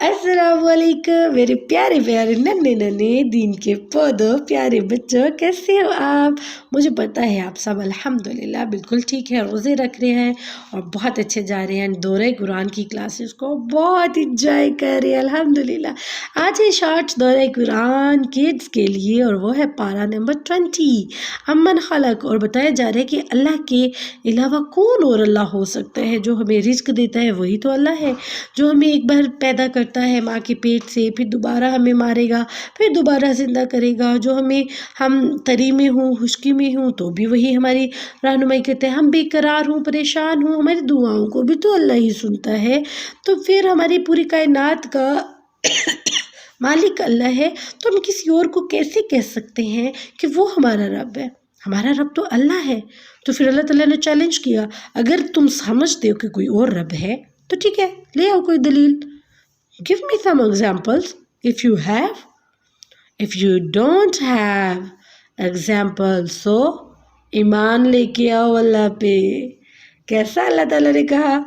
अस्सलाम वालेकुम मेरे प्यारे प्यारे नन्हे नन्हे दीन के पौधों, प्यारे बच्चों, कैसे हो आप? मुझे पता है आप सब अल्हम्दुलिल्लाह बिल्कुल ठीक है, रोज़े रख रहे हैं और बहुत अच्छे जा रहे हैं। दौरे कुरान की क्लासेस को बहुत इंजॉय कर रहे हैं अल्हम्दुलिल्लाह। आज है शॉर्ट्स दौरे कुरान किड्स के लिए और वो है पारा नंबर 20 अमन खलक। और बताया जा रहा है कि अल्लाह के अलावा कौन और अल्लाह हो सकता है? जो हमें रिज्क देता है वही तो अल्लाह है, जो हमें एक बार पैदा करता है माँ के पेट से, फिर दोबारा हमें मारेगा, फिर दोबारा ज़िंदा करेगा, जो हमें हम तरी में हूँ खुश्की में हूँ तो भी वही हमारी रहनुमाई करते हैं, हम बेकरार हूँ परेशान हूँ हमारी दुआओं को भी तो अल्लाह ही सुनता है। तो फिर हमारी पूरी कायनात का मालिक अल्लाह है, तो हम किसी और को कैसे कह सकते हैं कि वो हमारा रब है? हमारा रब तो अल्लाह है। तो फिर अल्लाह ताला ने चैलेंज किया, अगर तुम समझते हो कि कोई और रब है तो ठीक है, ले आओ कोई दलील, give me some examples if you have. If you don't have examples, so ईमान लेके आओ अल्लाह पे। कैसा अल्लाह ताला ने कहा?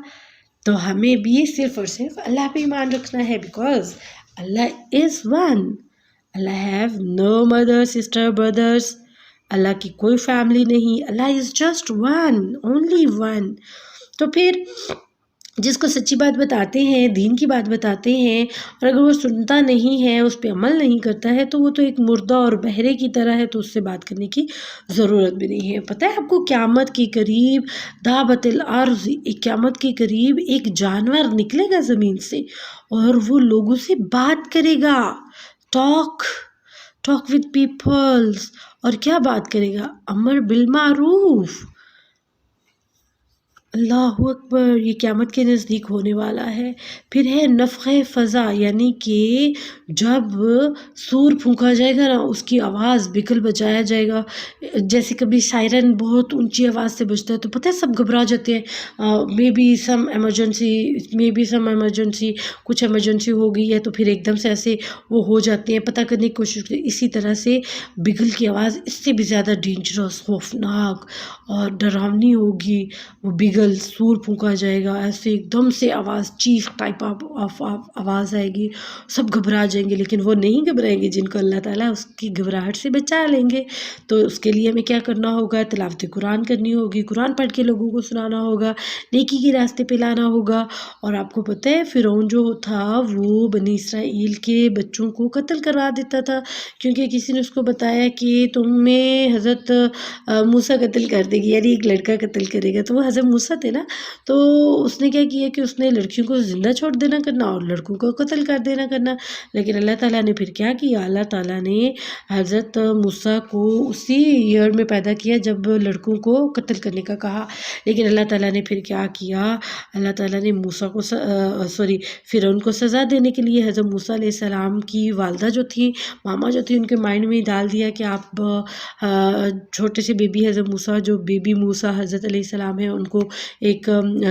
तो हमें भी सिर्फ और सिर्फ अल्लाह पे ईमान रखना है, because Allah is one. Allah have no mother sister brothers, Allah की कोई फैमिली नहीं, Allah is just one, only one. तो फिर जिसको सच्ची बात बताते हैं, दीन की बात बताते हैं, और अगर वो सुनता नहीं है, उस पर अमल नहीं करता है, तो वो तो एक मुर्दा और बहरे की तरह है, तो उससे बात करने की ज़रूरत भी नहीं है। पता है आपको, क़यामत के करीब दाबतिल अर्ज़, क़यामत के करीब एक जानवर निकलेगा ज़मीन से और वो लोगों से बात करेगा, टॉक विद पीपल्स। और क्या बात करेगा? अमर बिल मारूफ। अल्लाहु अकबर, ये क़यामत के नज़दीक होने वाला है। फिर है नफ़ख़े फ़ज़ा, यानी कि जब सूर फूंका जाएगा ना, उसकी आवाज़ बिगल बजाया जाएगा। जैसे कभी सायरन बहुत ऊंची आवाज़ से बजता है तो पता है सब घबरा जाते हैं, मे बी सम एमरजेंसी, कुछ एमरजेंसी हो गई है तो फिर एकदम से ऐसे वो हो जाते हैं, पता करने की कोशिश करते हैं। इसी तरह से बिगल की आवाज़ इससे भी ज़्यादा डेंजरस, खौफनाक और डरावनी होगी। वो बिगल सूर फूंका जाएगा, ऐसे एकदम से आवाज़ चीख टाइप ऑफ आवाज़ आएगी, सब घबरा जाएंगे। लेकिन वो नहीं घबराएंगे जिनको अल्लाह ताला उसकी घबराहट से बचा लेंगे। तो उसके लिए हमें क्या करना होगा? तिलावत कुरान करनी होगी, कुरान पढ़ के लोगों को सुनाना होगा, नेकी के रास्ते पे लाना होगा। और आपको पता है फ़िरौन जो था वो बनी इसराइल के बच्चों को कत्ल करवा देता था, क्योंकि किसी ने उसको बताया कि तुम्हें हज़रत मूसा कत्ल कर देगी, यानी एक लड़का कत्ल करेगा। तो वो हज़रत मूसा थे ना, तो उसने क्या किया कि उसने लड़कियों को ज़िंदा छोड़ देना करना और लड़कों को कत्ल कर देना करना। लेकिन अल्लाह ताला ने फिर क्या किया? अल्लाह ताला ने हज़रत मूसा को उसी ईयर में पैदा किया जब लड़कों को कत्ल करने का कहा। लेकिन अल्लाह ताला ने फिर क्या किया? अल्लाह ताला ने मूसा को फ़िरौन को सज़ा देने के लिए हज़रत मूसा अलैहिस्सलाम की वालदा जो थी, मामा जो थी, उनके माइंड में डाल दिया कि आप छोटे से बेबी हज़रत मूसा, जो बेबी मूसा हज़रत अलैहिस्सलाम है, उनको एक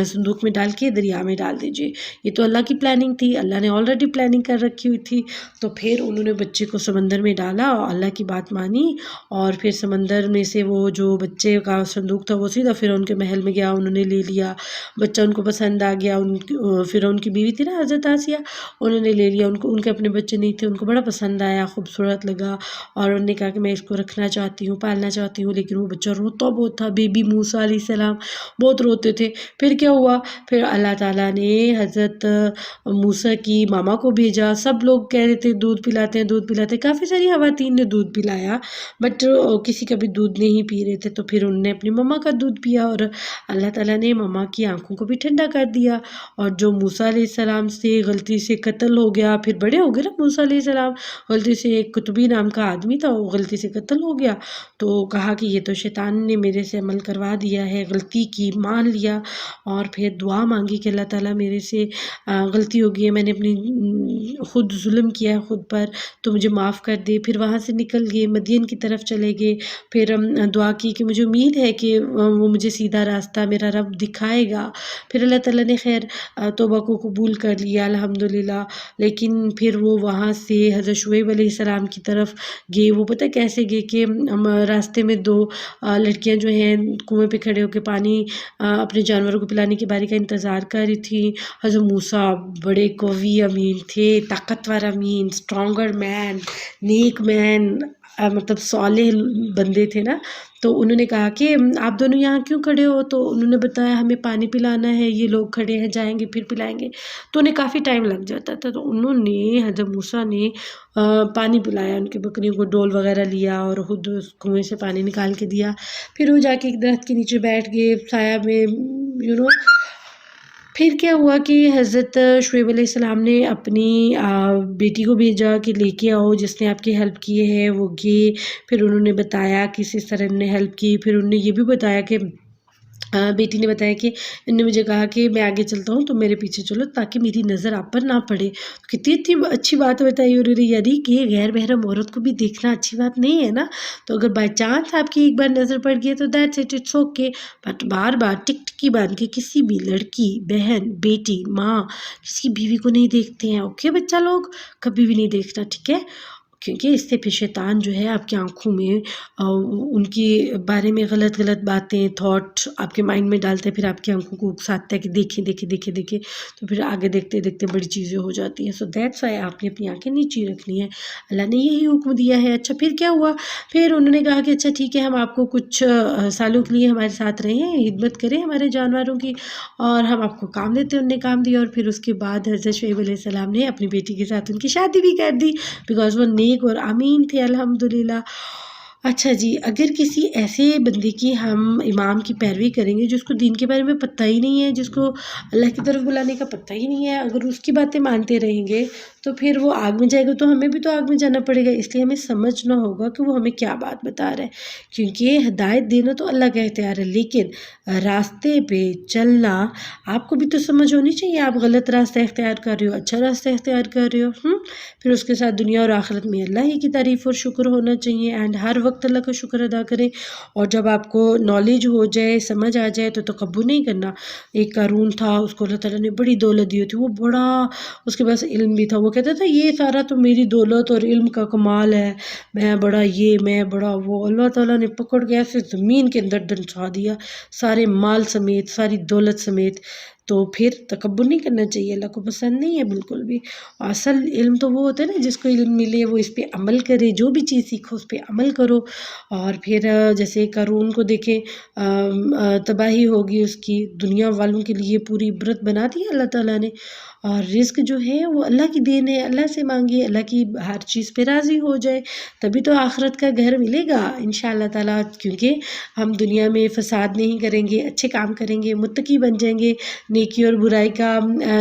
संदूक में डाल के दरिया में डाल दीजिए। ये तो अल्लाह की प्लानिंग थी, अल्लाह ने ऑलरेडी प्लानिंग कर रखी हुई थी। तो फिर उन्होंने बच्चे को समंदर में डाला और अल्लाह की बात मानी, और फिर समंदर में से वो जो बच्चे का संदूक था वो सीधा फिर उनके महल में गया, उन्होंने ले लिया। बच्चा उनको पसंद आ गया, फिर उनकी बीवी थी ना हज़रत आसिया, उन्होंने ले लिया। उनके अपने बच्चे नहीं थे, उनको बड़ा पसंद आया, खूबसूरत लगा, और उन्होंने कहा कि मैं इसको रखना चाहती हूँ, पालना चाहती हूँ। लेकिन वो बच्चा रोता बहुत था, बेबी मूसा अलैहिस्सलाम बहुत रोते थे। फिर क्या हुआ? फिर अल्लाह ताला ने हज़रत मूसा की मामा को भेजा। सब लोग कह रहे थे दूध पिलाते हैं, दूध पिलाते हैं, काफ़ी सारी ख़वातीन ने दूध पिलाया, बट किसी का भी दूध नहीं पी रहे थे। तो फिर उन्होंने अपनी मम्मा का दूध पिया और अल्लाह ताला ने मम्मा की आंखों को भी ठंडा कर दिया। और जो मूसा अलैहिस्सलाम से गलती से कत्ल हो गया, फिर बड़े हो गए ना मूसा अलैहिस्सलाम, गलती से एक कुतुबी नाम का आदमी था, वो गलती से कत्ल हो गया। तो कहा कि ये तो शैतान ने मेरे से अमल करवा दिया है, गलती की, मान लिया। और फिर दुआ मांगी कि अल्लाह ताला मेरे से गलती हो गई है, मैंने अपनी ख़ुद जुल्म किया है ख़ुद पर, तो मुझे माफ़ कर दे। फिर वहाँ से निकल गए, मदीन की तरफ चले गए। फिर दुआ की कि मुझे उम्मीद है कि वो मुझे सीधा रास्ता मेरा रब दिखाएगा। फिर अल्लाह ताला ने खैर तौबा को कबूल कर लिया अल्हम्दुलिल्लाह। लेकिन फिर वो वहाँ से हज़रत शुएब अलैहिस्सलाम की तरफ गए। वो पता है कैसे गए कि रास्ते में दो लड़कियाँ जो बहन कुएँ पे खड़े होकर पानी अपने जानवरों को पिलाने की बारी का इंतज़ार कर रही थी। हज़रत मूसा बड़े कवी अमीन थे, ताकतवर अमीन, स्ट्रॉन्गर मैन, नेक मैन, मतलब सालेह बंदे थे ना। तो उन्होंने कहा कि आप दोनों यहाँ क्यों खड़े हो? तो उन्होंने बताया हमें पानी पिलाना है, ये लोग खड़े हैं, जाएँगे फिर पिलाएँगे। तो उन्हें काफ़ी टाइम लग जाता था, तो उन्होंने हज़रत मूसा ने पानी पिलाया उनकी बकरियों को, डोल वगैरह लिया और खुद उस कुएँ से पानी निकाल के दिया। फिर वो जाके एक दरख्त के नीचे बैठ गए साया में, यू नो। फिर क्या हुआ कि हज़रत शुएब अलैहिस्सलाम ने अपनी बेटी को भेजा कि लेके आओ, जिसने आपकी हेल्प की है वो ये। फिर उन्होंने बताया किस तरह उन्होंने हेल्प की। फिर उन्होंने ये भी बताया कि बेटी ने बताया कि इन्होंने मुझे कहा कि मैं आगे चलता हूँ, तुम मेरे पीछे चलो ताकि मेरी नज़र आप पर ना पड़े। कितनी इतनी अच्छी बात बताई उन्होंने, यानी कि गैर महरम औरत को भी देखना अच्छी बात नहीं है ना। तो अगर बाय चांस आपकी एक बार नज़र पड़ गई है तो that's it, it's okay. But बार बार टिकटिकी बांध के किसी भी लड़की, बहन, बेटी, माँ, किसी बीवी को नहीं देखते हैं। ओके बच्चा लोग, कभी भी नहीं देखना, ठीक है? क्योंकि इससे फिर शैतान जो है आपकी आँखों में उनके बारे में गलत बातें, थॉट आपके माइंड में डालते हैं, फिर आपकी आँखों को उकसाता है कि देखें देखें देखें देखें, तो फिर आगे देखते देखते बड़ी चीज़ें हो जाती हैं। सो दैट्स वाई आपने अपनी आँखें नीची रखनी है, अल्लाह ने यही हुक्म दिया है। अच्छा फिर क्या हुआ? फिर उन्होंने कहा कि अच्छा ठीक है, हम आपको कुछ सालों के लिए हमारे साथ रहें, हिदमत करें हमारे जानवरों की, और हम आपको काम देते हैं। उन्होंने काम दिया और फिर उसके बाद हज़रत शुएब अलैहिस्सलाम ने अपनी बेटी के साथ उनकी शादी भी कर दी, बिकॉज़ वो नेक और अमीन थे अल्हम्दुलिल्लाह। अच्छा जी, अगर किसी ऐसे बंदे की हम इमाम की पैरवी करेंगे जिसको दीन के बारे में पता ही नहीं है, जिसको अल्लाह की तरफ बुलाने का पता ही नहीं है, अगर उसकी बातें मानते रहेंगे तो फिर वो आग में जाएगा, तो हमें भी तो आग में जाना पड़ेगा। इसलिए हमें समझना होगा कि वो हमें क्या बात बता रहा है, क्योंकि हिदायत देना तो अल्लाह का इख्तियार है, लेकिन रास्ते पे चलना आपको भी तो समझ होनी चाहिए। आप गलत रास्ता इख्तियार कर रहे हो, अच्छा रास्ता इख्तियार कर रहे हो, फिर उसके साथ दुनिया और आखिरत में अल्लाह ही की तारीफ़ और शुक्र होना चाहिए, एंड हर वक्त अल्लाह का शुक्र अदा करें। और जब आपको नॉलेज हो जाए, समझ आ जाए, तो तकब्बुर नहीं करना। एक क़ारून था, उसको अल्लाह ताला ने बड़ी दौलत दी थी, वो बड़ा, उसके पास इल्म भी था, वो कहता था ये सारा तो मेरी दौलत और इल्म का कमाल है, मैं बड़ा ये, मैं बड़ा वो। अल्लाह ताला ने पकड़ के ऐसे ज़मीन के अंदर दंसा दिया, सारे माल समेत, सारी दौलत समेत। तो फिर तकब्बुर नहीं करना चाहिए, अल्लाह को पसंद नहीं है बिल्कुल भी। असल इल्म तो वो होता है ना, जिसको इल्म मिले वो इस पे अमल करे, जो भी चीज़ सीखो उस पे अमल करो। और फिर जैसे क़ारून को देखें, तबाही होगी उसकी, दुनिया वालों के लिए पूरी इबरत बना दी अल्लाह ताला ने। और रिज़्क जो है वो अल्लाह की देन है, अल्लाह से मांगिए, अल्लाह की हर चीज़ पे राज़ी हो जाए, तभी तो आखिरत का घर मिलेगा इंशाअल्लाह ताला। क्योंकि हम दुनिया में फ़साद नहीं करेंगे, अच्छे काम करेंगे, मुत्तकी बन जाएंगे, नेकी और बुराई का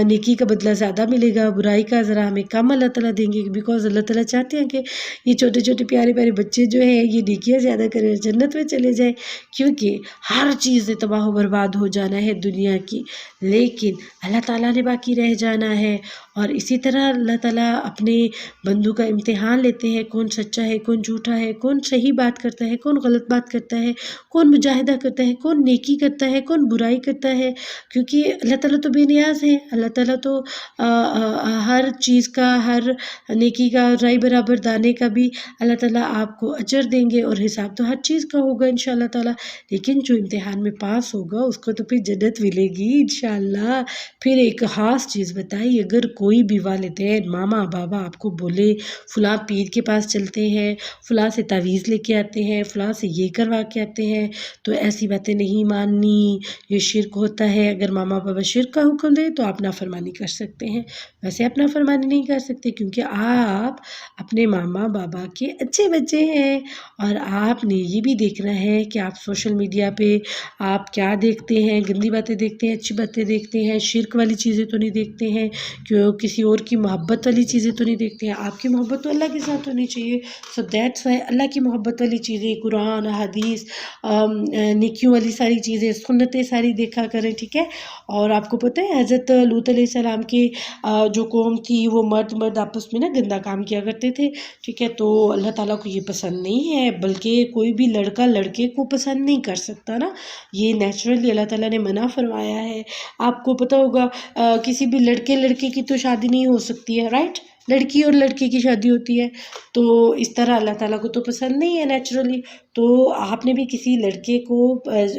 नेकी का बदला ज़्यादा मिलेगा, बुराई का ज़रा हमें कम अल्लाह ताला देंगे, बिकॉज़ अल्लाह ताला चाहते हैं कि ये छोटे छोटे प्यारे प्यारे बच्चे जो हैं ये नेकियां ज़्यादा करें और जन्नत में चले जाएं। क्योंकि हर चीज़ तबाह व बर्बाद हो जाना है दुनिया की, लेकिन अल्लाह ताला ने बाकी रह जाना है। और इसी तरह अल्लाह ताला अपने बंदों का इम्तिहान लेते हैं, कौन सच्चा है, कौन झूठा है, कौन सही बात करता है, कौन गलत बात करता है, कौन मुजाहिदा करता है, कौन नेकी करता है, कौन बुराई करता है। क्योंकि अल्लाह ताला तो बेनियाज़ है, अल्लाह ताला तो हर चीज़ का, हर नेकी का, राई बराबर दाने का भी अल्लाह ताला आपको अजर देंगे, और हिसाब तो हर चीज़ का होगा इंशाअल्लाह ताला। लेकिन जो इम्तिहान में पास होगा उसको तो फिर जन्नत मिलेगी इंशाअल्लाह। फिर एक ख़ास चीज़ बताई, अगर कोई भी वालिदैन, मामा बाबा आपको बोले फ़लाँ पीर के पास चलते हैं, फ़लाँ से तावीज़ लेके आते हैं, फ़लाँ से ये करवा के आते हैं, तो ऐसी बातें नहीं माननी, ये शिर्क होता है। अगर मामा बाबा शिर्क का हुक्म दे तो आप नाफरमानी कर सकते हैं, वैसे आप नाफरमानी नहीं कर सकते, क्योंकि आप अपने मामा बाबा के अच्छे बच्चे हैं। और आपने ये भी देखना है कि आप सोशल मीडिया पे आप क्या देखते हैं, गंदी बातें देखते हैं, अच्छी बातें देखते हैं, शिर्क वाली चीज़ें तो नहीं देखते हैं, क्यों किसी और की मोहब्बत वाली चीज़ें तो नहीं देखते हैं। आपकी मोहब्बत तो अल्लाह के साथ होनी चाहिए। सो दैट्स वाई अल्लाह की मोहब्बत वाली चीज़ें, कुरान, हदीस, नेकियों वाली सारी चीज़ें, सुन्नतें सारी देखा करें, ठीक है। और आपको पता है हज़रत लूत अलैहिस्सलाम की जो कौम थी वो मर्द मर्द आपस में ना गंदा काम किया करते थे, ठीक है। तो अल्लाह ताला को ये पसंद नहीं है, बल्कि कोई भी लड़का लड़के को पसंद नहीं कर सकता ना, ये नेचुरली अल्लाह ताला ने मना फरमाया है। आपको पता होगा किसी भी लड़के लड़के की तो शादी नहीं हो सकती है, राइट। لڑکی اور لڑکے کی شادی ہوتی ہے، تو اس طرح اللہ تعالیٰ کو تو پسند نہیں ہے نیچرلی. تو آپ نے بھی کسی لڑکے کو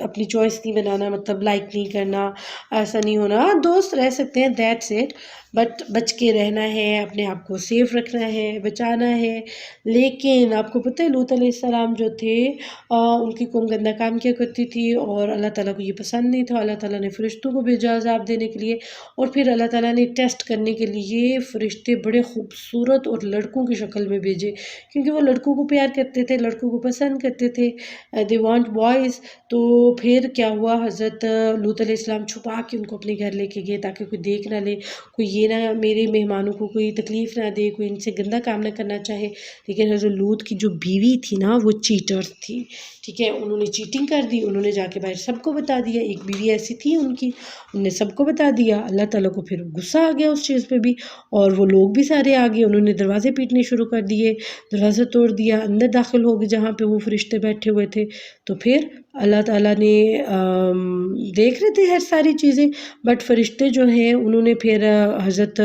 اپنی چوائس نہیں بنانا، مطلب لائک نہیں کرنا، ایسا نہیں ہونا. دوست رہ سکتے ہیں، دیٹس اٹ، بٹ بچ کے رہنا ہے، اپنے آپ کو سیف رکھنا ہے، بچانا ہے. لیکن آپ کو پتہ ہے لوط علیہ السلام جو تھے، ان کی قوم گندہ کام کیا کرتی تھی اور اللہ تعالیٰ کو یہ پسند نہیں تھا. اللہ تعالیٰ نے فرشتوں کو بھیجا عذاب دینے کے لیے، اور پھر اللہ تعالیٰ نے ٹیسٹ کرنے کے لیے فرشتے بڑے خوبصورت اور لڑکوں کی شکل میں بھیجے، کیونکہ وہ لڑکوں کو پیار کرتے تھے، لڑکوں کو پسند کرتے تھے، دے وانٹ بوائز. تو پھر کیا ہوا، حضرت لوط علیہ السلام چھپا کے ان کو اپنے گھر لے کے گئے تاکہ کوئی دیکھ نہ لے، کوئی یہ نہ، میرے مہمانوں کو کوئی تکلیف نہ دے، کوئی ان سے گندا کام نہ کرنا چاہے. لیکن حضرت لوط کی جو بیوی تھی نا، وہ چیٹر تھی، ٹھیک ہے. انہوں نے چیٹنگ کر دی، انہوں نے جا کے باہر سب کو بتا دیا. ایک بیوی ایسی تھی ان کی، انہوں نے سب کو بتا دیا. اللہ تعالیٰ کو پھر غصہ آ گیا اس چیز پہ بھی، اور وہ لوگ بھی سارے آ گئے. انہوں نے دروازے پیٹنے شروع کر دیے، دروازے توڑ دیا، اندر داخل ہو گئے جہاں پہ وہ فرشتے بیٹھے ہوئے تھے. تو پھر اللہ تعالیٰ نے دیکھ رہے تھے ہر ساری چیزیں، بٹ فرشتے جو ہیں انہوں نے پھر حضرت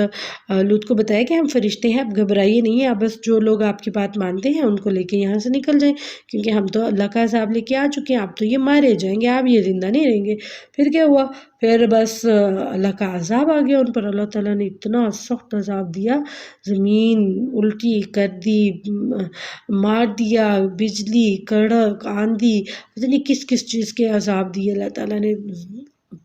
لوط کو بتایا کہ ہم فرشتے ہیں، آپ گھبرائیے نہیں، آپ بس جو لوگ آپ کی بات مانتے ہیں ان کو لے کے یہاں سے نکل جائیں، کیونکہ ہم تو اللہ کا عذاب لے کے آ چکے ہیں، آپ تو یہ مارے جائیں گے، آپ یہ زندہ نہیں رہیں گے. پھر کیا ہوا، پھر بس اللہ کا عذاب آ گیا ان پر. اللہ تعالیٰ نے اتنا سخت عذاب دیا، زمین الٹی کر دی، مار دیا، بجلی کڑک آندھی، پتہ نہیں کس کس چیز کے عذاب دیے اللہ تعالیٰ نے.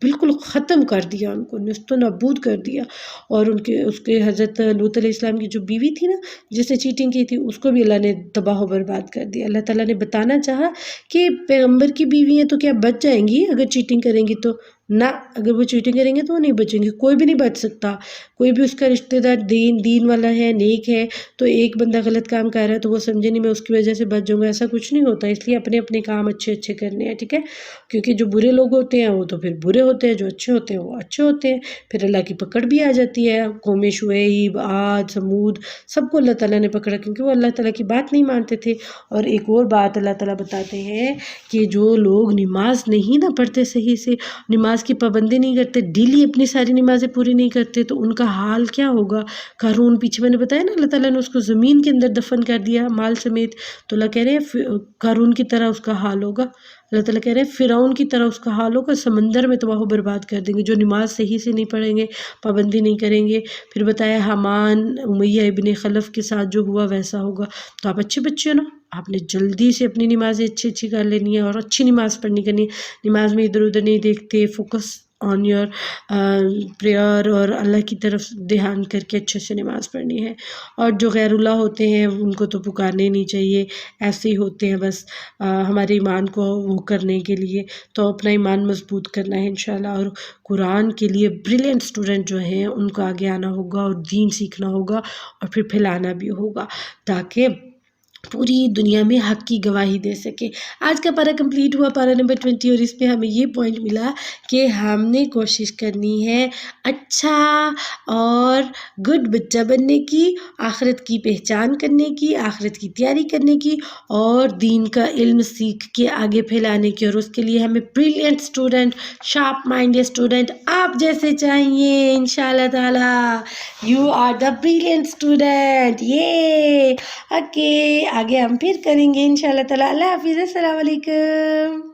بالکل ختم کر دیا ان کو، نست و نابود کر دیا. اور اس کے حضرت لوط علیہ السلام کی جو بیوی تھی نا، جس نے چیٹنگ کی تھی، اس کو بھی اللہ نے تباہ و برباد کر دیا. اللہ تعالیٰ نے بتانا چاہا کہ پیغمبر کی بیوی ہیں تو کیا بچ جائیں گی اگر چیٹنگ کریں گی تو؟ نہ، اگر وہ چیٹنگ کریں گے تو وہ نہیں بچیں گے، کوئی بھی نہیں بچ سکتا. کوئی بھی اس کا رشتہ دار دین والا ہے، نیک ہے، تو ایک بندہ غلط کام کر رہا ہے تو وہ سمجھے نہیں میں اس کی وجہ سے بچ جاؤں گا، ایسا کچھ نہیں ہوتا. اس لیے اپنے اپنے کام اچھے اچھے کرنے ہیں، ٹھیک ہے. کیونکہ جو برے لوگ ہوتے ہیں وہ تو پھر برے ہوتے ہیں، جو اچھے ہوتے ہیں وہ اچھے ہوتے ہیں. پھر اللہ کی پکڑ بھی آ جاتی ہے. قوم شعیب، عاد، ثمود، سب کو اللہ تعالیٰ نے پکڑا کیونکہ وہ اللہ تعالیٰ کی بات نہیں مانتے تھے. اور ایک اور بات اللہ تعالیٰ بتاتے ہیں کہ جو لوگ نماز نہیں نہ پڑھتے صحیح سے، نماز کی پابندی نہیں کرتے، ڈیلی اپنی ساری نمازیں پوری نہیں کرتے، تو ان کا حال کیا ہوگا. قارون، پیچھے میں نے بتایا نا، اللہ تعالیٰ نے اس کو زمین کے اندر دفن کر دیا مال سمیت. تو اللہ کہہ رہے ہیں قارون کی طرح اس کا حال ہوگا. اللہ تعالیٰ کہہ رہے ہیں فرعون کی طرح اس کا حال ہوگا، سمندر میں تباہ و برباد کر دیں گے جو نماز صحیح سے نہیں پڑھیں گے، پابندی نہیں کریں گے. پھر بتایا حامان، امیہ ابن خلف کے ساتھ جو ہوا ویسا ہوگا. تو آپ اچھے بچے ہو نا، آپ نے جلدی سے اپنی نمازیں اچھی کر لینی ہے اور اچھی نماز پڑھنی کرنی ہے. نماز میں ادھر ادھر نہیں دیکھتے، فوکس آن یور پریئر، اور اللہ کی طرف دھیان کر کے اچھے سے نماز پڑھنی ہے. اور جو غیر اللہ ہوتے ہیں ان کو تو پکارنے نہیں چاہیے، ایسے ہی ہوتے ہیں بس ہمارے ایمان کو وہ کرنے کے لیے. تو اپنا ایمان مضبوط کرنا ہے انشاءاللہ. اور قرآن کے لیے بریلینٹ اسٹوڈنٹ جو ہیں ان کو آگے آنا ہوگا اور دین سیکھنا ہوگا اور پھر پھیلانا بھی ہوگا تاکہ پوری دنیا میں حق کی گواہی دے سکے. آج کا پارہ کمپلیٹ ہوا، پارہ نمبر 20، اور اس پہ ہمیں یہ پوائنٹ ملا کہ ہم نے کوشش کرنی ہے اچھا اور گڈ بچہ بننے کی، آخرت کی پہچان کرنے کی، آخرت کی تیاری کرنے کی، اور دین کا علم سیکھ کے آگے پھیلانے کی. اور اس کے لیے ہمیں brilliant student, sharp mind student آپ جیسے چاہیے انشاءاللہ تعالی. You are the brilliant student. یہ اوکے، آگے ہم پھر کریں گے انشاءاللہ تعالی. اللہ حافظ، السلام علیکم.